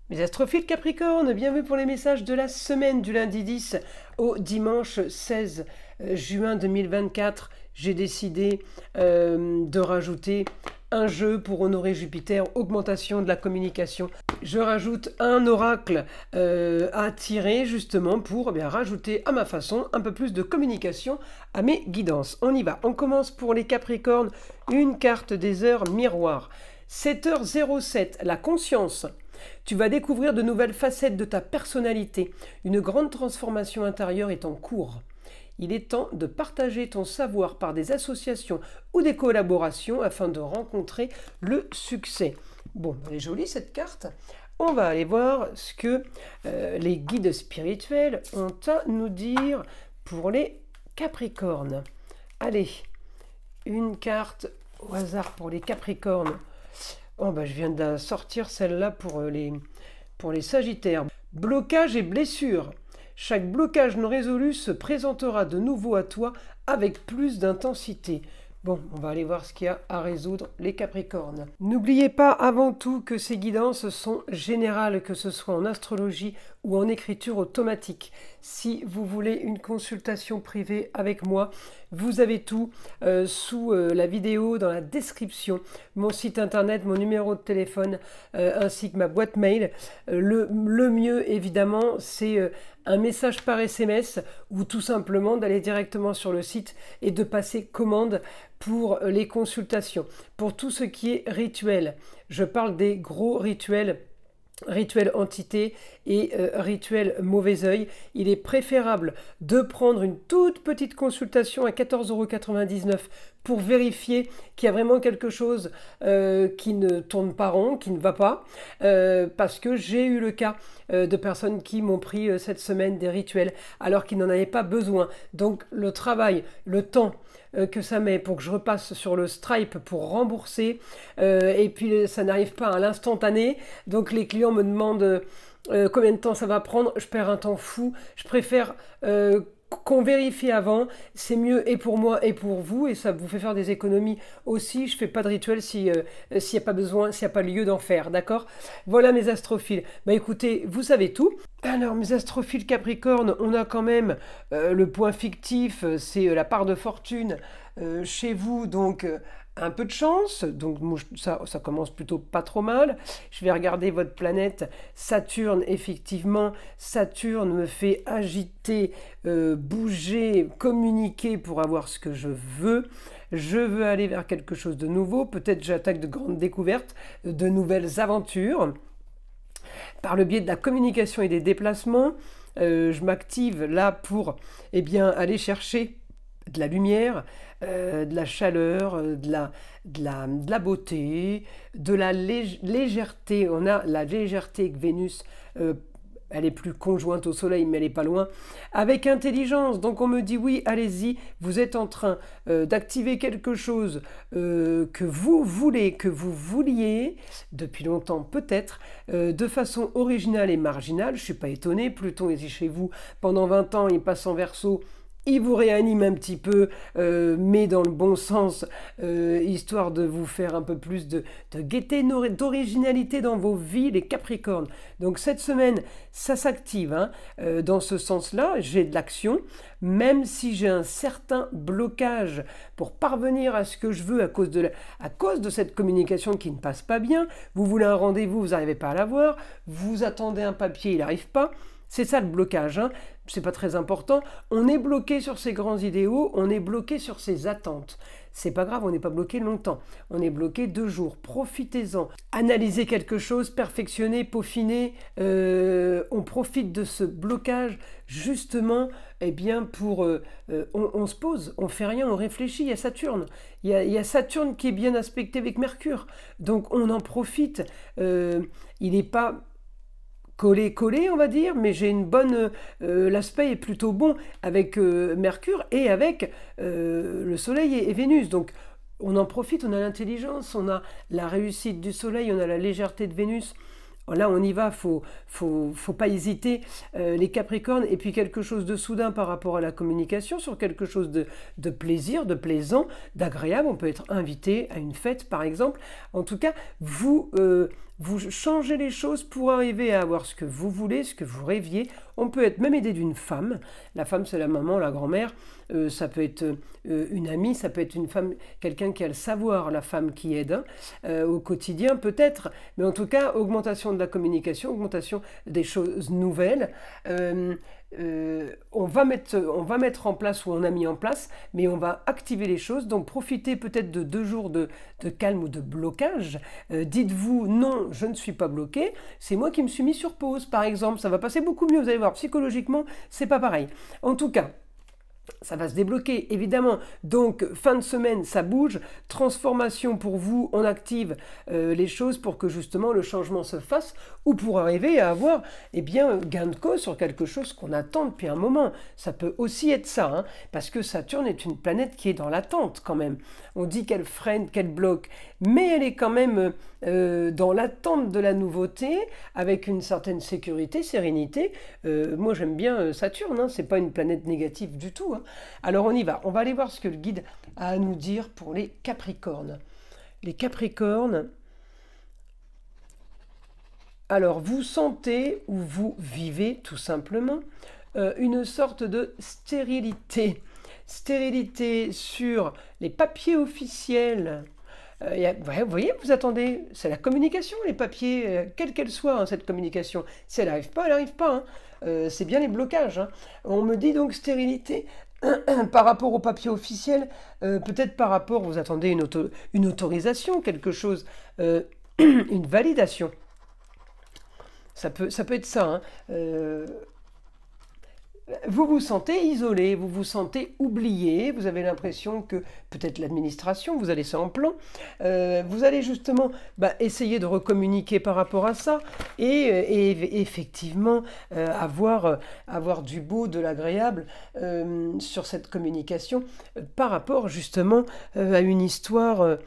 Mes astrophiles Capricorne, bienvenue pour les messages de la semaine du lundi 10 au dimanche 16 juin 2024. J'ai décidé de rajouter un jeu pour honorer Jupiter, augmentation de la communication. Je rajoute un oracle à tirer justement pour rajouter à ma façon un peu plus de communication à mes guidances. On y va, on commence pour les Capricornes, une carte des heures miroirs. 7h07, la conscience. Tu vas découvrir de nouvelles facettes de ta personnalité. Une grande transformation intérieure est en cours. Il est temps de partager ton savoir par des associations ou des collaborations afin de rencontrer le succès. Bon, elle est jolie cette carte. On va aller voir ce que les guides spirituels ont à nous dire pour les Capricornes. Allez, une carte au hasard pour les Capricornes. Oh je viens de sortir celle-là pour les Sagittaires. Blocage et blessure. Chaque blocage non résolu se présentera de nouveau à toi avec plus d'intensité. Bon, on va aller voir ce qu'il y a à résoudre les Capricornes. N'oubliez pas avant tout que ces guidances sont générales, que ce soit en astrologie ou en écriture automatique. Si vous voulez une consultation privée avec moi, vous avez tout sous la vidéo, dans la description, mon site internet, mon numéro de téléphone, ainsi que ma boîte mail. Le mieux, évidemment, c'est un message par SMS ou tout simplement d'aller directement sur le site et de passer commande pour les consultations. Pour tout ce qui est rituel, je parle des gros rituels, rituel entité et rituel mauvais œil. Il est préférable de prendre une toute petite consultation à 14,99 € pour vérifier qu'il y a vraiment quelque chose qui ne tourne pas rond, qui ne va pas, parce que j'ai eu le cas de personnes qui m'ont pris cette semaine des rituels alors qu'ils n'en avaient pas besoin. Donc le travail, le temps que ça met pour que je repasse sur le Stripe pour rembourser, et puis ça n'arrive pas à l'instantané, donc les clients me demandent combien de temps ça va prendre. Je perds un temps fou, je préfère qu'on vérifie avant, c'est mieux et pour moi et pour vous, et ça vous fait faire des économies aussi. Je fais pas de rituel s'il n'y a pas besoin, s'il n'y a pas lieu d'en faire, d'accord? Voilà mes astrophiles. Écoutez, vous savez tout. Alors mes astrophiles Capricorne, on a quand même le point fictif, c'est la part de fortune chez vous, donc un peu de chance, donc ça commence plutôt pas trop mal. Je vais regarder votre planète Saturne. Effectivement, Saturne me fait agiter, bouger, communiquer pour avoir ce que je veux. Je veux aller vers quelque chose de nouveau, peut-être j'attaque de grandes découvertes, de nouvelles aventures. Par le biais de la communication et des déplacements, je m'active là pour aller chercher de la lumière, de la chaleur, de la beauté, de la légèreté. On a la légèreté avec Vénus, elle est plus conjointe au soleil, mais elle n'est pas loin, avec intelligence. Donc on me dit oui, allez-y, vous êtes en train d'activer quelque chose que vous voulez, que vous vouliez, depuis longtemps peut-être, de façon originale et marginale. Je ne suis pas étonnée, Pluton est chez vous pendant 20 ans, il passe en Verseau. Il vous réanime un petit peu, mais dans le bon sens, histoire de vous faire un peu plus de gaieté, d'originalité dans vos vies, les Capricornes. Donc cette semaine, ça s'active, hein, dans ce sens-là. J'ai de l'action, même si j'ai un certain blocage pour parvenir à ce que je veux à cause de cette communication qui ne passe pas bien. Vous voulez un rendez-vous, vous n'arrivez pas à l'avoir. Vous attendez un papier, il n'arrive pas. C'est ça le blocage, hein. C'est pas très important. On est bloqué sur ces grands idéaux, on est bloqué sur ces attentes. C'est pas grave, on n'est pas bloqué longtemps. On est bloqué 2 jours. Profitez-en. Analysez quelque chose, perfectionnez, peaufinez. On profite de ce blocage justement, pour on se pose, on fait rien, on réfléchit. Il y a Saturne. Il y a Saturne qui est bien aspecté avec Mercure. Donc on en profite. Il n'est pas collé, on va dire, mais j'ai une bonne... l'aspect est plutôt bon avec Mercure et avec le Soleil et Vénus. Donc, on en profite, on a l'intelligence, on a la réussite du Soleil, on a la légèreté de Vénus. Là, on y va, faut pas hésiter, les Capricornes. Et puis quelque chose de soudain par rapport à la communication, sur quelque chose de plaisir, de plaisant, d'agréable. On peut être invité à une fête, par exemple. En tout cas, vous vous changez les choses pour arriver à avoir ce que vous voulez, ce que vous rêviez. On peut être même aidé d'une femme. La femme, c'est la maman, la grand-mère. Ça peut être une amie, ça peut être une femme, quelqu'un qui a le savoir, la femme qui aide au quotidien peut-être. Mais en tout cas, augmentation de la communication, augmentation des choses nouvelles. On va mettre en place ou on a mis en place, mais on va activer les choses. Donc profitez peut-être de 2 jours de calme ou de blocage. Dites-vous non, je ne suis pas bloqué, c'est moi qui me suis mis sur pause par exemple. Ça va passer beaucoup mieux, vous allez voir, psychologiquement, c'est pas pareil. En tout cas, ça va se débloquer, évidemment. Donc, fin de semaine, ça bouge. Transformation pour vous, on active les choses pour que justement le changement se fasse ou pour arriver à avoir gain de cause sur quelque chose qu'on attend depuis un moment. Ça peut aussi être ça, hein, parce que Saturne est une planète qui est dans l'attente quand même. On dit qu'elle freine, qu'elle bloque, mais elle est quand même dans l'attente de la nouveauté, avec une certaine sécurité, sérénité. Moi, j'aime bien Saturne, hein, c'est pas une planète négative du tout. Hein. Alors, on y va. On va aller voir ce que le guide a à nous dire pour les Capricornes. Les Capricornes, alors vous sentez ou vous vivez tout simplement une sorte de stérilité. Stérilité sur les papiers officiels. Vous voyez, vous attendez, c'est la communication, les papiers, quelle qu'elle soit, hein, cette communication. Si elle n'arrive pas, elle n'arrive pas. Hein. C'est bien les blocages. Hein. On me dit donc stérilité par rapport au papier officiel, peut-être par rapport, vous attendez une autorisation, quelque chose, une validation. Ça peut être ça. Hein. Vous vous sentez isolé, vous vous sentez oublié, vous avez l'impression que peut-être l'administration vous a laissé en plan. Vous allez justement essayer de recommuniquer par rapport à ça et effectivement avoir du beau, de l'agréable sur cette communication par rapport justement à une histoire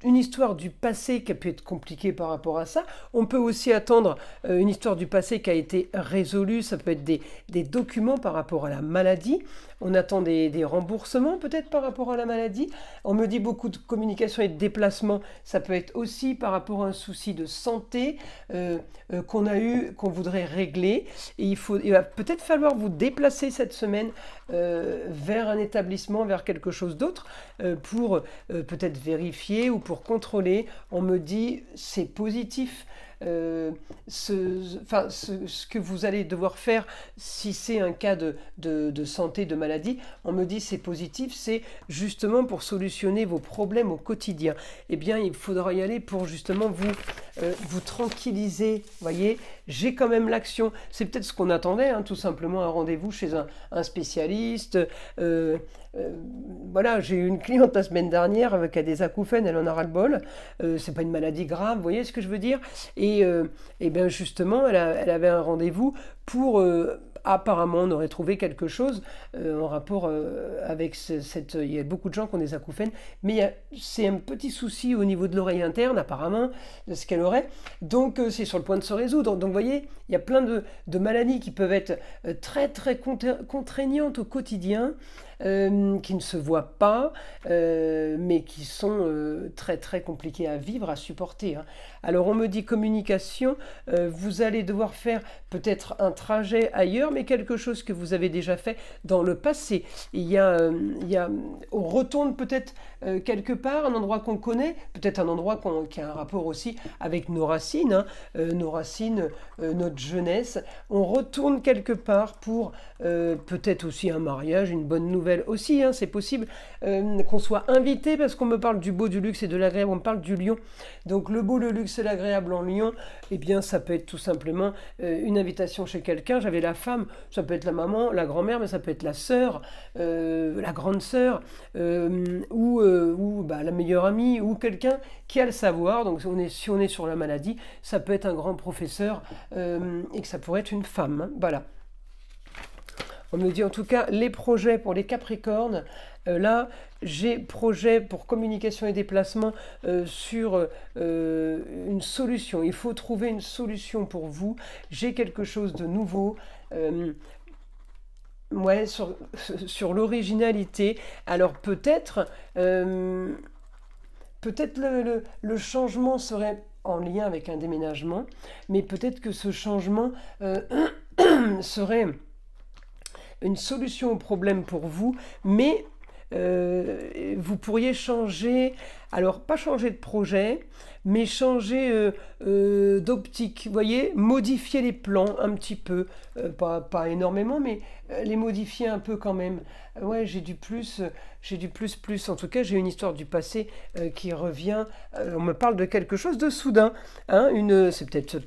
une histoire du passé qui a pu être compliquée par rapport à ça. On peut aussi attendre une histoire du passé qui a été résolue. Ça peut être des documents par rapport à la maladie. On attend des remboursements peut-être par rapport à la maladie. On me dit beaucoup de communication et de déplacement. Ça peut être aussi par rapport à un souci de santé qu'on a eu, qu'on voudrait régler. Et il va peut-être falloir vous déplacer cette semaine vers un établissement, vers quelque chose d'autre pour peut-être vérifier ou pour contrôler. On me dit c'est positif. Ce que vous allez devoir faire si c'est un cas de santé, de maladie, on me dit c'est positif, c'est justement pour solutionner vos problèmes au quotidien. Eh bien, il faudra y aller pour justement vous tranquilliser. Voyez, j'ai quand même l'action. C'est peut-être ce qu'on attendait, hein, tout simplement un rendez-vous chez un spécialiste. Voilà, j'ai eu une cliente la semaine dernière qui a des acouphènes, elle en a ras-le-bol. C'est pas une maladie grave, vous voyez ce que je veux dire? Et bien justement, elle avait un rendez-vous pour apparemment on aurait trouvé quelque chose en rapport avec il y a beaucoup de gens qui ont des acouphènes, mais c'est un petit souci au niveau de l'oreille interne apparemment de ce qu'elle aurait, donc c'est sur le point de se résoudre. Donc vous voyez, il y a plein de maladies qui peuvent être très très contraignantes au quotidien, qui ne se voient pas, mais qui sont très très compliquées à vivre, à supporter. Hein. Alors on me dit communication, vous allez devoir faire peut-être un trajet ailleurs, mais quelque chose que vous avez déjà fait dans le passé. On retourne peut-être quelque part, un endroit qu'on connaît, peut-être un endroit qui a un rapport aussi avec nos racines, hein, notre jeunesse. On retourne quelque part pour peut-être aussi un mariage, une bonne nouvelle aussi, hein, c'est possible qu'on soit invité parce qu'on me parle du beau, du luxe et de l'agréable, on me parle du lion. Donc le beau, le luxe et l'agréable en lion, eh bien ça peut être tout simplement une invitation chez quelqu'un. J'avais la femme, ça peut être la maman, la grand-mère, mais ça peut être la sœur, la grande sœur, ou la meilleure amie, ou quelqu'un qui a le savoir. Donc si on est sur la maladie, ça peut être un grand professeur et que ça pourrait être une femme. Hein, voilà. On me dit en tout cas les projets pour les Capricornes. Là, j'ai projet pour communication et déplacement sur une solution. Il faut trouver une solution pour vous. J'ai quelque chose de nouveau. Ouais, sur l'originalité. Alors peut-être peut-être le changement serait en lien avec un déménagement, mais peut-être que ce changement serait une solution au problème pour vous, mais vous pourriez changer, alors pas changer de projet, mais changer d'optique, vous voyez, modifier les plans un petit peu, pas énormément, mais les modifier un peu quand même. Ouais, j'ai du plus, en tout cas j'ai une histoire du passé qui revient, on me parle de quelque chose de soudain, hein, c'est peut-être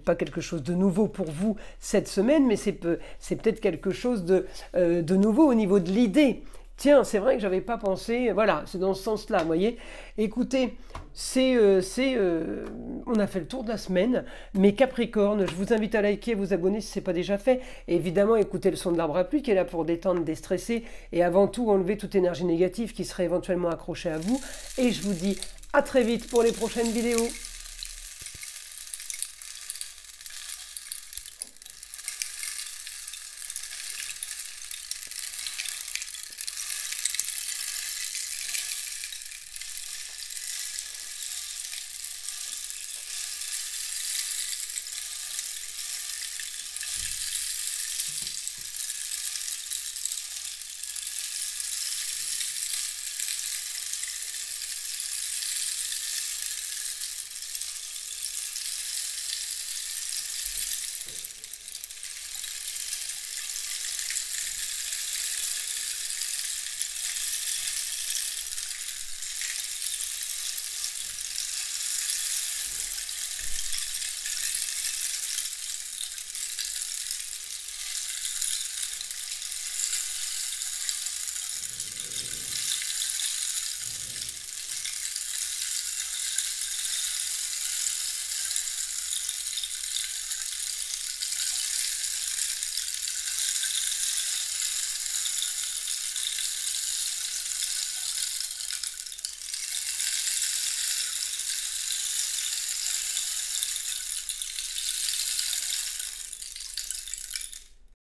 pas quelque chose de nouveau pour vous cette semaine, mais c'est peut-être quelque chose de nouveau au niveau de l'idée. Tiens, c'est vrai que j'avais pas pensé, voilà, c'est dans ce sens-là, vous voyez. Écoutez, on a fait le tour de la semaine, mes Capricornes, je vous invite à liker, vous abonner si ce n'est pas déjà fait. Et évidemment, écoutez le son de l'arbre à pluie qui est là pour détendre, déstresser et avant tout enlever toute énergie négative qui serait éventuellement accrochée à vous. Et je vous dis à très vite pour les prochaines vidéos.